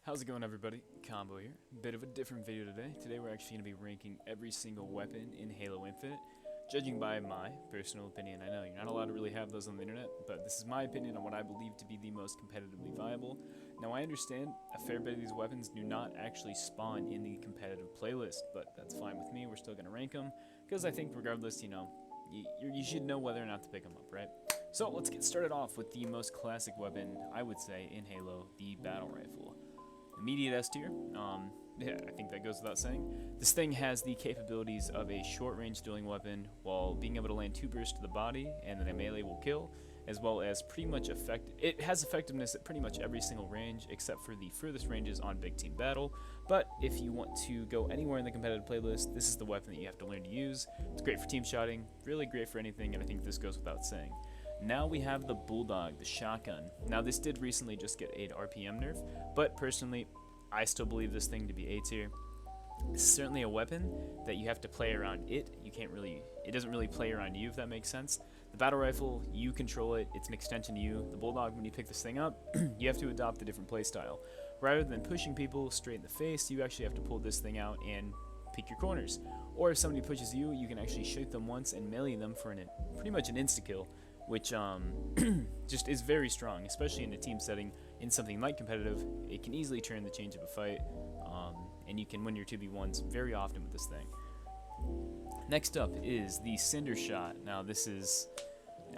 How's it going, everybody? Combo here. Bit of a different video today. Today we're actually going to be ranking every single weapon in Halo Infinite, judging by my personal opinion. I know you're not allowed to really have those on the internet, but this is my opinion on what I believe to be the most competitively viable. Now, I understand a fair bit of these weapons do not actually spawn in the competitive playlist, but that's fine with me. We're still going to rank them, because I think regardless, you should know whether or not to pick them up, right? So let's get started off with the most classic weapon, I would say, in Halo, the Battle Rifle. Immediate S tier. Yeah, I think that goes without saying. This thing has the capabilities of a short-range dueling weapon while being able to land 2 bursts to the body and then a melee will kill, as well as pretty much it has effectiveness at pretty much every single range except for the furthest ranges on big team battle. But if you want to go anywhere in the competitive playlist, this is the weapon that you have to learn to use. It's great for team shotting, really great for anything, and I think this goes without saying. Now we have the Bulldog, the shotgun. Now this did recently just get a RPM nerf, but personally, I still believe this thing to be A tier. This is certainly a weapon that you have to play around it. It doesn't really play around you, if that makes sense. The battle rifle, you control it, it's an extension to you. The Bulldog, when you pick this thing up, you have to adopt a different playstyle. Rather than pushing people straight in the face, you actually have to pull this thing out and pick your corners. Or if somebody pushes you, you can actually shoot them once and melee them for pretty much an insta-kill, which just is very strong, especially in a team setting. In something like competitive, it can easily turn the change of a fight, and you can win your 2v1s very often with this thing. Next up is the Cinder Shot. Now this is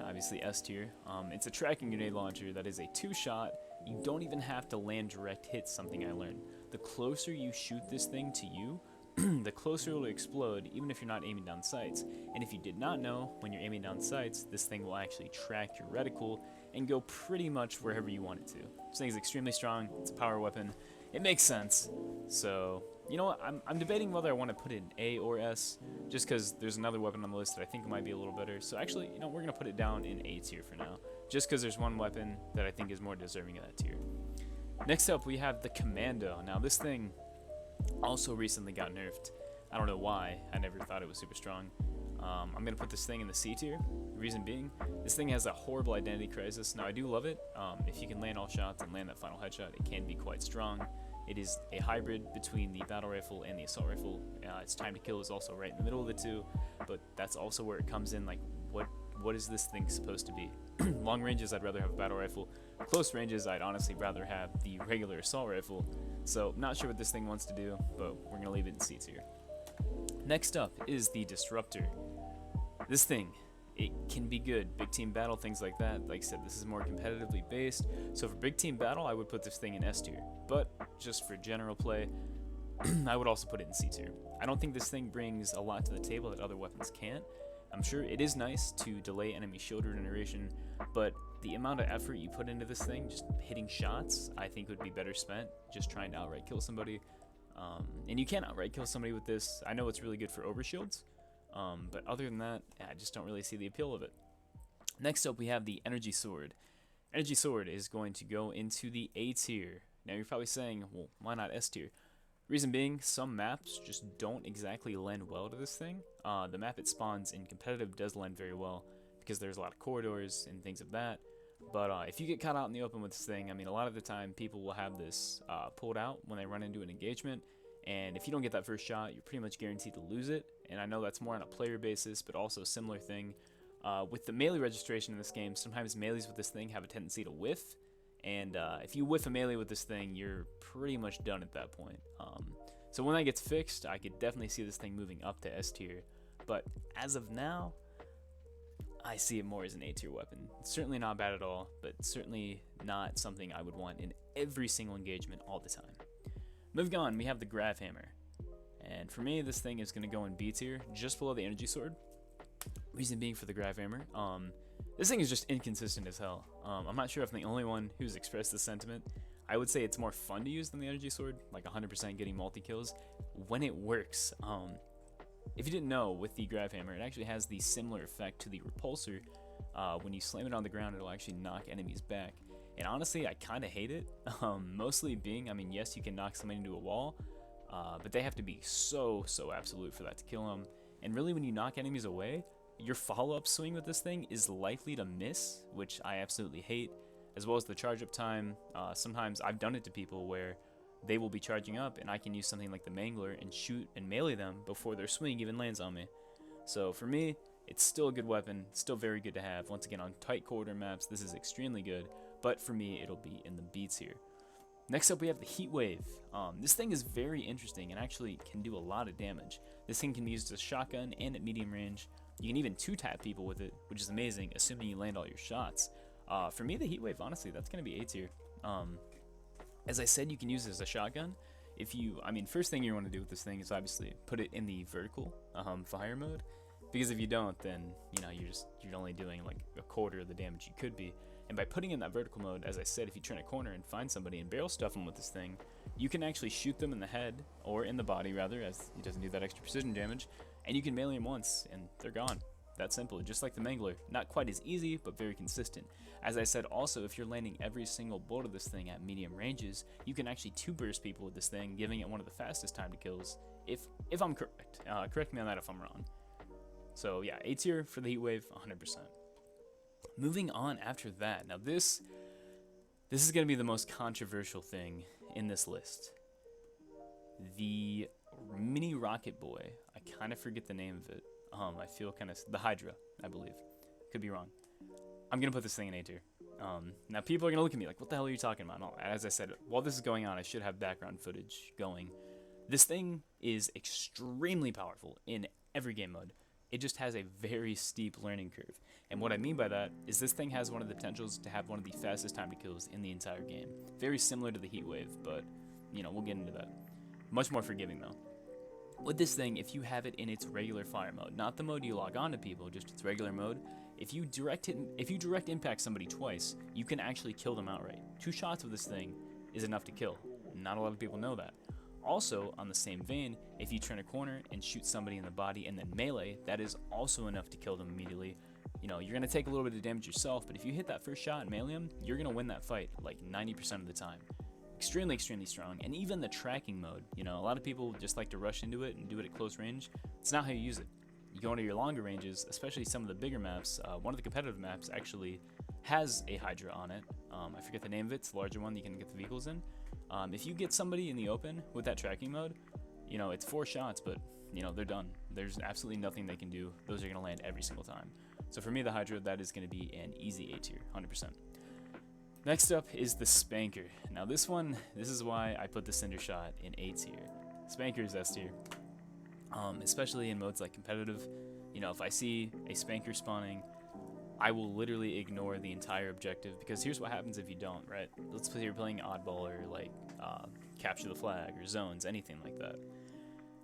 obviously S tier. It's a tracking grenade launcher that is a 2-shot. You don't even have to land direct hits, something I learned. The closer you shoot this thing to you, the closer it will explode, even if you're not aiming down sights. And if you did not know, when you're aiming down sights, this thing will actually track your reticle and go pretty much wherever you want it to. This thing is extremely strong, it's a power weapon, it makes sense. So, you know what, I'm debating whether I want to put it in A or S, just because there's another weapon on the list that I think might be a little better. So actually, we're going to put it down in A tier for now, just because there's one weapon that I think is more deserving of that tier. Next up, we have the Commando. Now this thing also recently got nerfed. I don't know why, I never thought it was super strong. I'm going to put this thing in the C tier. The reason being, this thing has a horrible identity crisis. Now I do love it. If you can land all shots and land that final headshot, it can be quite strong. It is a hybrid between the battle rifle and the assault rifle. Its time to kill is also right in the middle of the two, but that's also where it comes in, like, what is this thing supposed to be? Long ranges, I'd rather have a battle rifle. Close ranges, I'd honestly rather have the regular assault rifle. So, not sure what this thing wants to do, but we're going to leave it in C tier. Next up is the Disruptor. This thing, it can be good. Big team battle, things like that. Like I said, this is more competitively based. So for big team battle, I would put this thing in S tier. But just for general play, I would also put it in C tier. I don't think this thing brings a lot to the table that other weapons can't. I'm sure it is nice to delay enemy shield regeneration, but the amount of effort you put into this thing, just hitting shots, I think would be better spent just trying to outright kill somebody. And you can outright kill somebody with this. I know it's really good for overshields, but other than that, I just don't really see the appeal of it. Next up, we have the Energy Sword. Energy Sword is going to go into the A tier. Now you're probably saying, well, why not S tier? Reason being, some maps just don't exactly lend well to this thing. The map it spawns in competitive does lend very well because there's a lot of corridors and things of that. But if you get caught out in the open with this thing, I mean, a lot of the time people will have this pulled out when they run into an engagement. And if you don't get that first shot, you're pretty much guaranteed to lose it. And I know that's more on a player basis, but also a similar thing. With the melee registration in this game, sometimes melees with this thing have a tendency to whiff. And if you whiff a melee with this thing, you're pretty much done at that point. So when that gets fixed, I could definitely see this thing moving up to S tier. But as of now, I see it more as an A tier weapon. It's certainly not bad at all, but certainly not something I would want in every single engagement all the time. Moving on, we have the Grav Hammer. And for me, this thing is going to go in B tier, just below the Energy Sword. Reason being for the Grav Hammer, this thing is just inconsistent as hell. I'm not sure if I'm the only one who's expressed this sentiment. I would say it's more fun to use than the Energy Sword, like 100% getting multi-kills, when it works. If you didn't know, with the Grav Hammer, it actually has the similar effect to the Repulsor. When you slam it on the ground, it'll actually knock enemies back. And honestly, I kind of hate it. Mostly being, I mean, yes, you can knock somebody into a wall, but they have to be so absolute for that to kill them. And really, when you knock enemies away, your follow-up swing with this thing is likely to miss, which I absolutely hate, as well as the charge-up time. Sometimes I've done it to people where they will be charging up, and I can use something like the Mangler and shoot and melee them before their swing even lands on me. So for me, it's still a good weapon, still very good to have. Once again, on tight corridor maps, this is extremely good, but for me, it'll be in the beats here. Next up, we have the Heat Wave. This thing is very interesting and actually can do a lot of damage. This thing can be used as a shotgun and at medium range. You can even 2-tap people with it, which is amazing, assuming you land all your shots. For me, the Heat Wave, honestly, that's going to be A tier. As I said, you can use it as a shotgun. First thing you want to do with this thing is obviously put it in the vertical fire mode, because if you don't, then you're only doing like a quarter of the damage you could be. And by putting in that vertical mode, as I said, if you turn a corner and find somebody and barrel stuff them with this thing, you can actually shoot them in the head, or in the body rather, as it doesn't do that extra precision damage, and you can melee them once and they're gone. That simple, just like the Mangler. Not quite as easy, but very consistent. As I said, also, if you're landing every single bolt of this thing at medium ranges, you can actually 2-burst people with this thing, giving it one of the fastest time to kills, if I'm correct. Correct me on that if I'm wrong. So yeah, A tier for the Heat Wave, 100%. Moving on after that, now this is going to be the most controversial thing in this list. The mini rocket boy, I kind of forget the name of it. I feel kind of, the Hydra, I believe. Could be wrong. I'm going to put this thing in A tier. Now people are going to look at me like, what the hell are you talking about? As I said, while this is going on, I should have background footage going. This thing is extremely powerful in every game mode. It just has a very steep learning curve. And what I mean by that is this thing has one of the potentials to have one of the fastest time to kills in the entire game. Very similar to the Heat Wave, but, we'll get into that. Much more forgiving, though. With this thing, if you have it in its regular fire mode, not the mode you log on to people, just its regular mode, if you direct impact somebody twice, you can actually kill them outright. 2 shots with this thing is enough to kill. Not a lot of people know that. Also, on the same vein, if you turn a corner and shoot somebody in the body and then melee, that is also enough to kill them immediately. You're going to take a little bit of damage yourself, but if you hit that first shot and melee them, you're going to win that fight like 90% of the time. Extremely, extremely strong. And even the tracking mode, a lot of people just like to rush into it and do it at close range. It's not how you use it. You go into your longer ranges, especially some of the bigger maps. One of the competitive maps actually has a Hydra on it. I forget the name of it. It's the larger one that you can get the vehicles in. If you get somebody in the open with that tracking mode, it's 4 shots, but, they're done. There's absolutely nothing they can do. Those are going to land every single time. So for me, the Hydra, that is going to be an easy A tier, 100%. Next up is the Spanker. Now this is why I put the Cinder Shot in A tier. Spanker is S tier. Especially in modes like competitive. If I see a Spanker spawning, I will literally ignore the entire objective, because here's what happens if you don't, right? Let's say you're playing Oddball or like Capture the Flag or Zones, anything like that.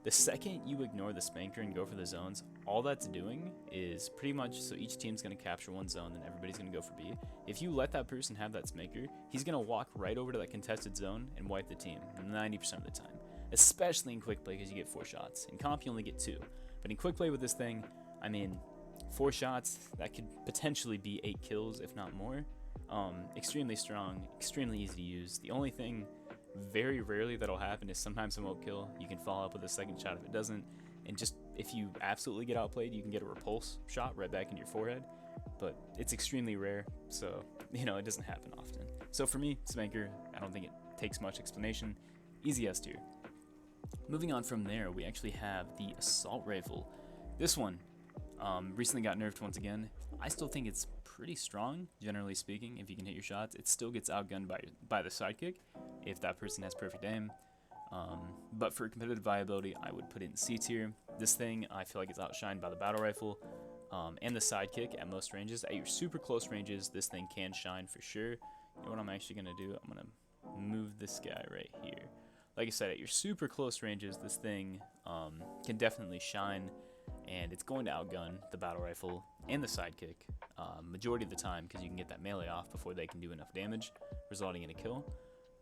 The second you ignore the Spanker and go for the zones, all that's doing is pretty much, so each team's going to capture one zone and everybody's going to go for B. If you let that person have that Spanker, he's going to walk right over to that contested zone and wipe the team 90% of the time. Especially in quick play, because you get 4 shots. In comp, you only get 2. But in quick play with this thing, 4 shots, that could potentially be 8 kills, if not more. Extremely strong, extremely easy to use. The only thing very rarely that'll happen is sometimes it won't kill. You can follow up with a second shot if it doesn't. And just, if you absolutely get outplayed, you can get a repulse shot right back in your forehead. But it's extremely rare, so, it doesn't happen often. So for me, Spanker, I don't think it takes much explanation. Easy S tier. Moving on from there, we actually have the Assault Rifle. This one recently got nerfed once again. I still think it's pretty strong, generally speaking. If you can hit your shots, it still gets outgunned by the sidekick if that person has perfect aim. But for competitive viability, I would put it in C tier. This thing, I feel like it's outshined by the Battle Rifle and the sidekick at most ranges. At your super close ranges, this thing can shine for sure. You know what I'm actually going to do? I'm going to move this guy right here. Like I said, at your super close ranges, this thing can definitely shine, and it's going to outgun the Battle Rifle and the sidekick majority of the time, because you can get that melee off before they can do enough damage, resulting in a kill.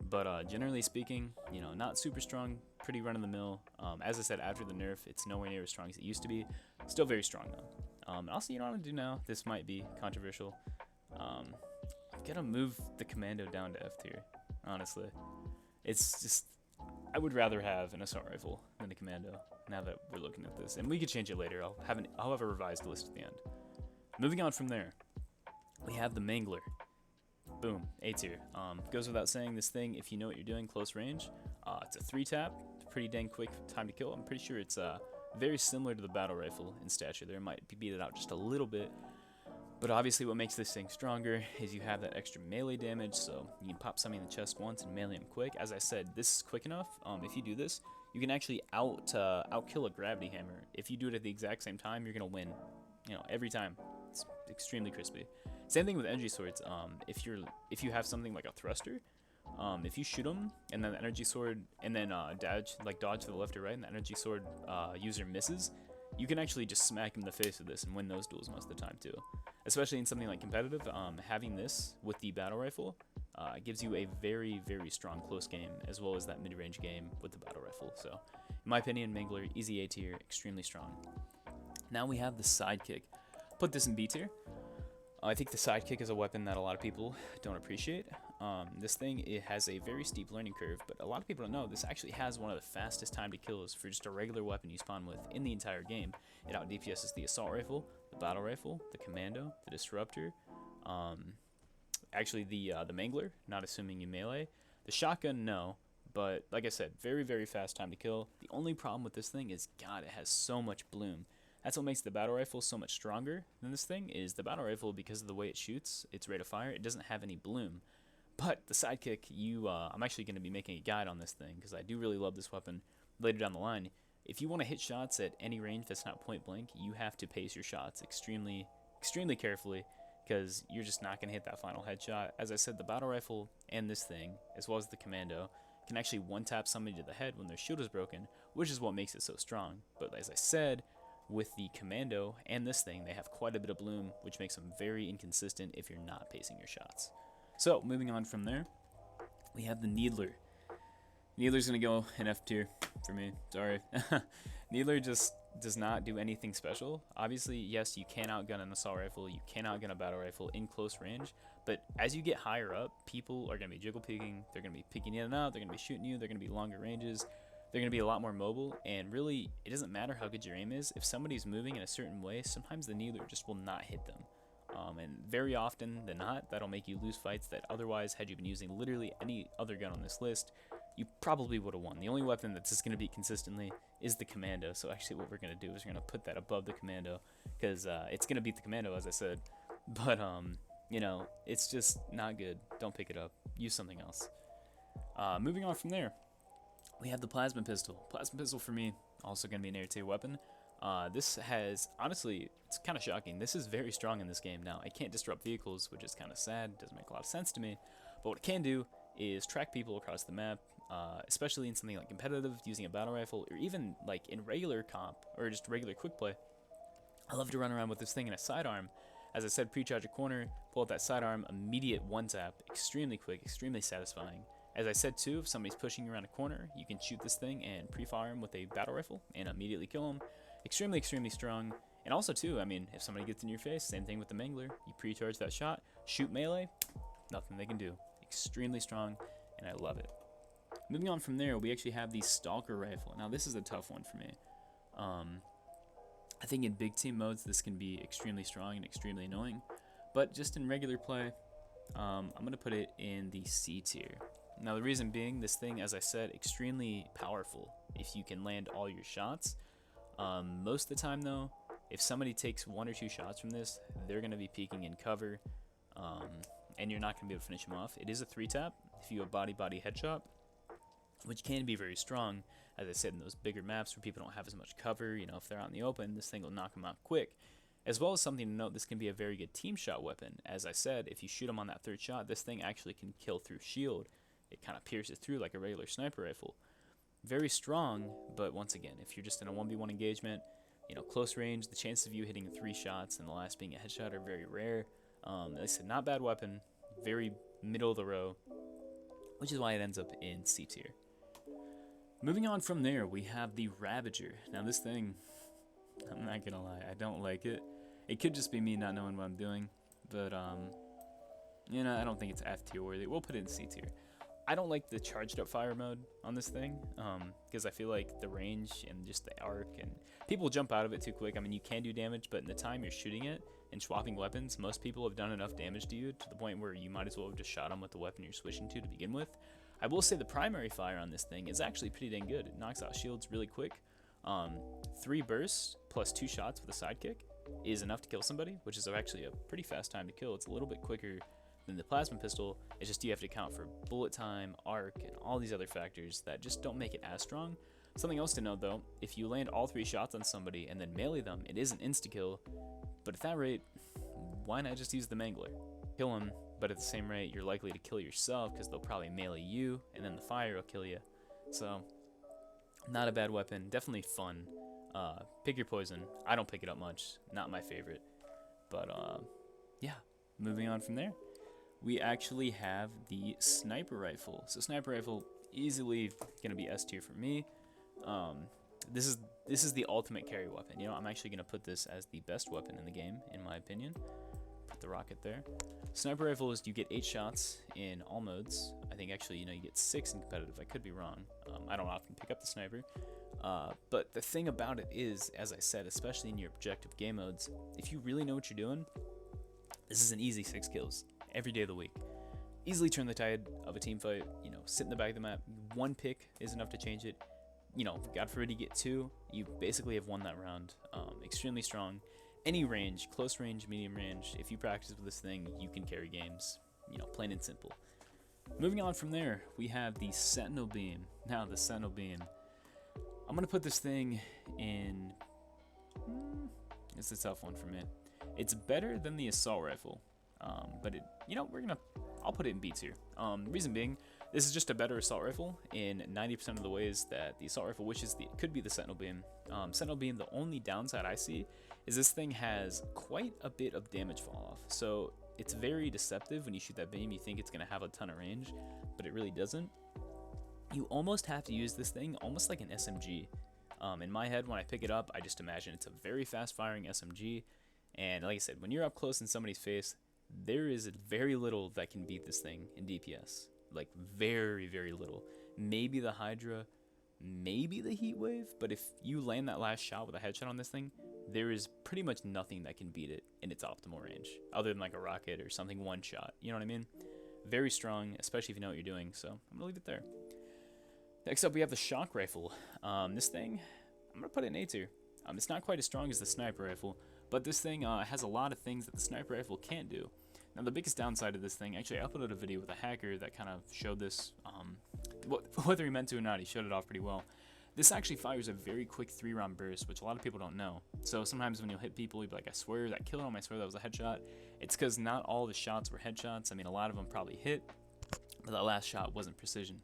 But generally speaking, not super strong, pretty run-of-the-mill. As I said, after the nerf, it's nowhere near as strong as it used to be. Still very strong, though. Also, you know what I'm going to do now? This might be controversial. I'm going to move the Commando down to F tier, honestly. It's just, I would rather have an Assault Rifle than a Commando, now that we're looking at this. And we could change it later. I'll have a revised list at the end. Moving on from there, we have the Mangler. boom, A tier. Goes without saying, this thing, if you know what you're doing, close range, it's a 3-tap, pretty dang quick time to kill. I'm pretty sure it's very similar to the battle rifle in stature. There might beat it out just a little bit, but obviously what makes this thing stronger is you have that extra melee damage, so you can pop somebody in the chest once and melee him quick. As I said, this is quick enough. If you do this, you can actually outkill a gravity hammer. If you do it at the exact same time, you're gonna win. You know, every time. It's extremely crispy. Same thing with energy swords. If you have something like a thruster, if you shoot them and then the energy sword and then dodge to the left or right, and the energy sword user misses, you can actually just smack him in the face with this and win those duels most of the time too. Especially in something like competitive, having this with the battle rifle gives you a very, very strong close game, as well as that mid-range game with the battle rifle. So, in my opinion, Mangler, easy A tier, extremely strong. Now we have the sidekick. Put this in B tier. I think the sidekick is a weapon that a lot of people don't appreciate. This thing, it has a very steep learning curve, but a lot of people don't know this actually has one of the fastest time to kills for just a regular weapon you spawn with in the entire game. It out DPSs the assault rifle, the battle rifle, the commando, the disruptor, actually the mangler, not assuming you melee. The shotgun, no, but like I said, very, very fast time to kill. The only problem with this thing is, God, it has so much bloom. That's what makes the battle rifle so much stronger than this thing, is the battle rifle, because of the way it shoots, its rate of fire, it doesn't have any bloom. But the sidekick, I'm actually going to be making a guide on this thing, because I do really love this weapon later down the line. If you want to hit shots at any range that's not point blank, you have to pace your shots extremely, extremely carefully, because you're just not going to hit that final headshot. As I said, the battle rifle and this thing, as well as the commando, can actually one-tap somebody to the head when their shield is broken, which is what makes it so strong. But as I said, with the commando and this thing, they have quite a bit of bloom, which makes them very inconsistent if you're not pacing your shots. So, moving on from there, we have the Needler. Needler's going to go in F tier for me, sorry. Needler just does not do anything special. Obviously, yes, you can outgun an assault rifle, you can outgun a battle rifle in close range, but as you get higher up, people are going to be jiggle peeking, they're going to be peeking in and out, they're going to be shooting you, they're going to be longer ranges, they're going to be a lot more mobile, and really, it doesn't matter how good your aim is. If somebody's moving in a certain way, sometimes the Needler just will not hit them. And very often than not, that'll make you lose fights that otherwise, had you been using literally any other gun on this list, you probably would have won. The only weapon that's just going to beat consistently is the commando. So actually what we're going to do is we're going to put that above the commando, because it's going to beat the commando, as I said. But, you know, it's just not good. Don't pick it up. Use something else. Moving on from there, we have the plasma pistol. Plasma pistol for me, also going to be an air tier weapon. This has, honestly, it's kind of shocking. This is very strong in this game now. It can't disrupt vehicles, which is kind of sad. Doesn't make a lot of sense to me. But what it can do is track people across the map, especially in something like competitive, using a battle rifle, or even like in regular comp, or just regular quick play. I love to run around with this thing in a sidearm. As I said, pre-charge a corner, pull out that sidearm, immediate one-tap, extremely quick, extremely satisfying. As I said too, if somebody's pushing you around a corner, you can shoot this thing and pre-fire him with a battle rifle and immediately kill him. Extremely, extremely strong. And also too, I mean, if somebody gets in your face, same thing with the Mangler. You pre-charge that shot, shoot melee, nothing they can do. Extremely strong, and I love it. Moving on from there, we actually have the Stalker Rifle. Now this is a tough one for me. I think in big team modes, this can be extremely strong and extremely annoying. But just in regular play, I'm going to put it in the C tier. Now the reason being, this thing, as I said, extremely powerful if you can land all your shots. Most of the time though, if somebody takes 1 or 2 shots from this, they're going to be peeking in cover, and you're not going to be able to finish them off. It is a 3-tap if you have body-body headshot, which can be very strong, as I said, in those bigger maps where people don't have as much cover. You know, if they're out in the open, this thing will knock them out quick. As well as something to note, this can be a very good team shot weapon. As I said, if you shoot them on that 3rd shot, this thing actually can kill through shield. It kind of pierces through like a regular sniper rifle. Very strong, but once again, if you're just in a 1v1 engagement, you know, close range, the chances of you hitting 3 shots and the last being a headshot are very rare. Like I said, not bad weapon, very middle of the row, which is why it ends up in C tier. Moving on from there, we have the Ravager. Now this thing, I'm not gonna lie, I don't like it. It could just be me not knowing what I'm doing, but you know, I don't think it's F tier worthy. We'll put it in C tier. I don't like the charged up fire mode on this thing, because I feel like the range and just the arc, and people jump out of it too quick. I mean, you can do damage, but in the time you're shooting it and swapping weapons, most people have done enough damage to you to the point where you might as well have just shot them with the weapon you're switching to begin with. I will say the primary fire on this thing is actually pretty dang good. It knocks out shields really quick. 3 bursts plus 2 shots with a sidekick is enough to kill somebody, which is actually a pretty fast time to kill. It's a little bit quicker than the plasma pistol. It's just you have to account for bullet time, arc, and all these other factors that just don't make it as strong. Something else to note though, if you land all 3 shots on somebody and then melee them, it is an insta-kill, but at that rate, why not just use the mangler? Kill them, but at the same rate, you're likely to kill yourself because they'll probably melee you, and then the fire will kill you. So, not a bad weapon, definitely fun. Pick your poison. I don't pick it up much, not my favorite. But yeah, moving on from there, we actually have the Sniper Rifle. So Sniper Rifle, easily gonna be S tier for me. This is the ultimate carry weapon. You know, I'm actually gonna put this as the best weapon in the game, in my opinion. Put the rocket there. Sniper Rifle is you get 8 shots in all modes. I think actually, you know, you get 6 in competitive. I could be wrong. I don't often pick up the sniper. But the thing about it is, as I said, especially in your objective game modes, if you really know what you're doing, this is an easy 6 kills every day of the week. Easily turn the tide of a team fight. You know, sit in the back of the map. 1 pick is enough to change it. You know, God forbid you get 2, you basically have won that round. Extremely strong. Any range, close range, medium range, if you practice with this thing, you can carry games. You know, plain and simple. Moving on from there, we have the Sentinel Beam. Now, the Sentinel Beam. I'm going to put this thing in... it's a tough one for me. It's better than the Assault Rifle. But, you know, I'll put it in B tier. Reason being, this is just a better Assault Rifle in 90% of the ways that the Assault Rifle, which is could be the Sentinel Beam. Sentinel Beam, the only downside I see is this thing has quite a bit of damage fall off. So it's very deceptive when you shoot that beam. You think it's going to have a ton of range, but it really doesn't. You almost have to use this thing almost like an SMG. In my head, when I pick it up, I just imagine it's a very fast firing SMG. And like I said, when you're up close in somebody's face, there is very little that can beat this thing in DPS. Like very, very little. Maybe the Hydra, maybe the Heat Wave, but if you land that last shot with a headshot on this thing, there is pretty much nothing that can beat it in its optimal range, other than like a rocket or something one shot. You know what I mean? Very strong, especially if you know what you're doing. So I'm gonna leave it there. Next up, we have the Shock Rifle. This thing, I'm gonna put it in A tier. It's not quite as strong as the Sniper Rifle, but this thing has a lot of things that the Sniper Rifle can't do. Now, the biggest downside of this thing, actually, I uploaded a video with a hacker that kind of showed this, whether he meant to or not, he showed it off pretty well. This actually fires a very quick 3-round burst, which a lot of people don't know. So sometimes when you hit people, you'll be like, I swear that killed him, I swear that was a headshot. It's because not all the shots were headshots. I mean, a lot of them probably hit, but that last shot wasn't precision.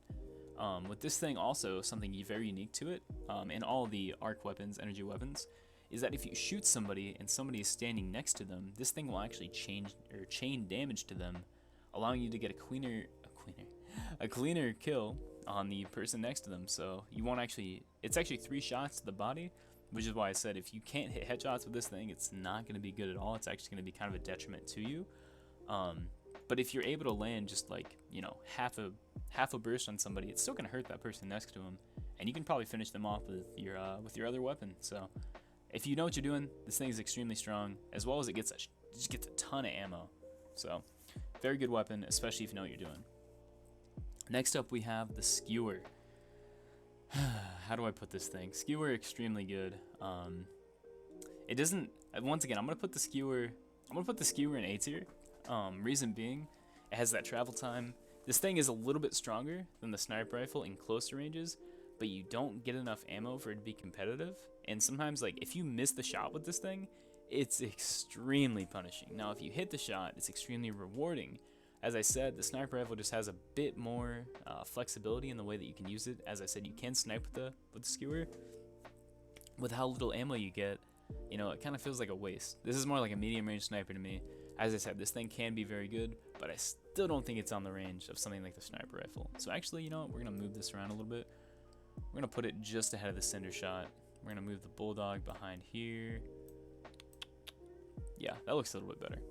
With this thing also, something very unique to it, in all the arc weapons, energy weapons, is that if you shoot somebody and somebody is standing next to them, this thing will actually chain damage to them, allowing you to get a cleaner kill on the person next to them. So you won't actually, it's actually 3 shots to the body, which is why I said if you can't hit headshots with this thing, it's not going to be good at all. It's actually going to be kind of a detriment to you. But if you're able to land just like, you know, half a burst on somebody, it's still going to hurt that person next to him, and you can probably finish them off with your other weapon. So if you know what you're doing, this thing is extremely strong, as well as it just gets a ton of ammo. So very good weapon, especially if you know what you're doing. Next up, we have the Skewer. How do I put this thing? Skewer, extremely good. It doesn't. Once again, I'm gonna put the Skewer in A tier. Reason being, it has that travel time. This thing is a little bit stronger than the Sniper Rifle in closer ranges, but you don't get enough ammo for it to be competitive. And sometimes, like, if you miss the shot with this thing, it's extremely punishing. Now, if you hit the shot, it's extremely rewarding. As I said, the Sniper Rifle just has a bit more flexibility in the way that you can use it. As I said, you can snipe with the Skewer. With how little ammo you get, you know, it kind of feels like a waste. This is more like a medium range sniper to me. As I said, this thing can be very good, but I still don't think it's on the range of something like the Sniper Rifle. So actually, you know what, we're going to move this around a little bit. We're going to put it just ahead of the Cinder Shot. We're going to move the Bulldog behind here. Yeah, that looks a little bit better.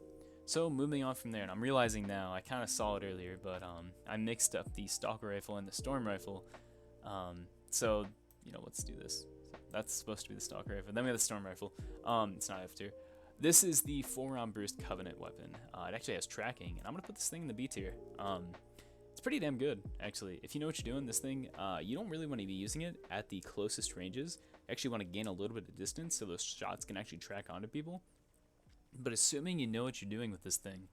So moving on from there, and I'm realizing now, I kind of saw it earlier, but I mixed up the Stalker Rifle and the Storm Rifle. So, you know, let's do this. That's supposed to be the Stalker Rifle. Then we have the Storm Rifle. It's not F tier. This is the 4-round burst Covenant weapon. It actually has tracking, and I'm going to put this thing in the B tier. It's pretty damn good, actually. If you know what you're doing, this thing, you don't really want to be using it at the closest ranges. You actually want to gain a little bit of distance so those shots can actually track onto people. But assuming you know what you're doing with this thing,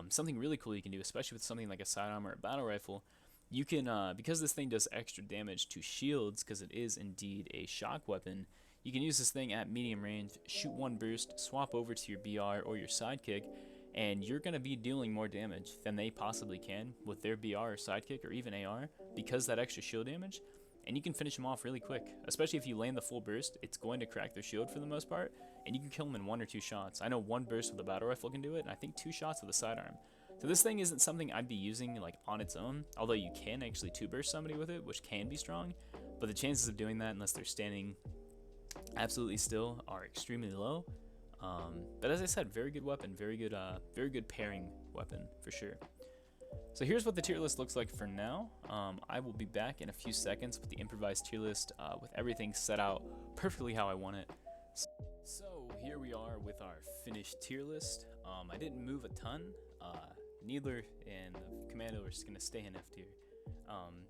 something really cool you can do, especially with something like a sidearm or a battle rifle, you can, because this thing does extra damage to shields, because it is indeed a shock weapon, you can use this thing at medium range, shoot one burst, swap over to your BR or your sidekick, and you're going to be dealing more damage than they possibly can with their BR or sidekick or even AR, because that extra shield damage, and you can finish them off really quick. Especially if you land the full burst, it's going to crack their shield for the most part, and you can kill them in 1 or 2 shots. I know 1 burst with a battle rifle can do it, and I think 2 shots with a sidearm. So this thing isn't something I'd be using like on its own, although you can actually 2-burst somebody with it, which can be strong, but the chances of doing that, unless they're standing absolutely still, are extremely low. But as I said, very good weapon, very good pairing weapon for sure. So here's what the tier list looks like for now. I will be back in a few seconds with the improvised tier list with everything set out perfectly how I want it. So here we are with our finished tier list. I didn't move a ton. Needler and the Commando are just going to stay in F tier.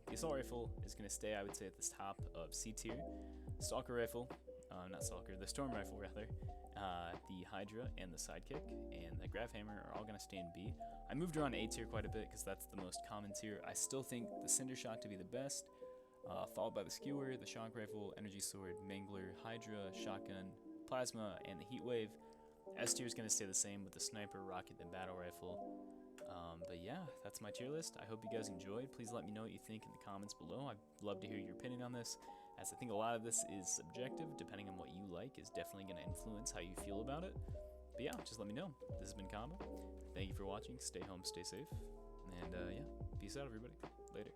The Assault Rifle is going to stay, I would say, at the top of C tier. Stalker Rifle, not Stalker, the Storm Rifle rather, the Hydra and the Sidekick, and the Grav Hammer are all going to stay in B. I moved around A tier quite a bit because that's the most common tier. I still think the Cinder Shot to be the best, followed by the Skewer, the Shock Rifle, Energy Sword, Mangler, Hydra, Shotgun, Plasma, and the Heat Wave. S tier is going to stay the same with the Sniper, Rocket, and Battle Rifle. But yeah, that's my tier list. I hope you guys enjoyed. Please let me know what you think in the comments below. I'd love to hear your opinion on this, as I think a lot of this is subjective. Depending on what you like is definitely going to influence how you feel about it. But yeah, just let me know. This has been Combo. Thank you for watching. Stay home, stay safe. And yeah, peace out, everybody. Later.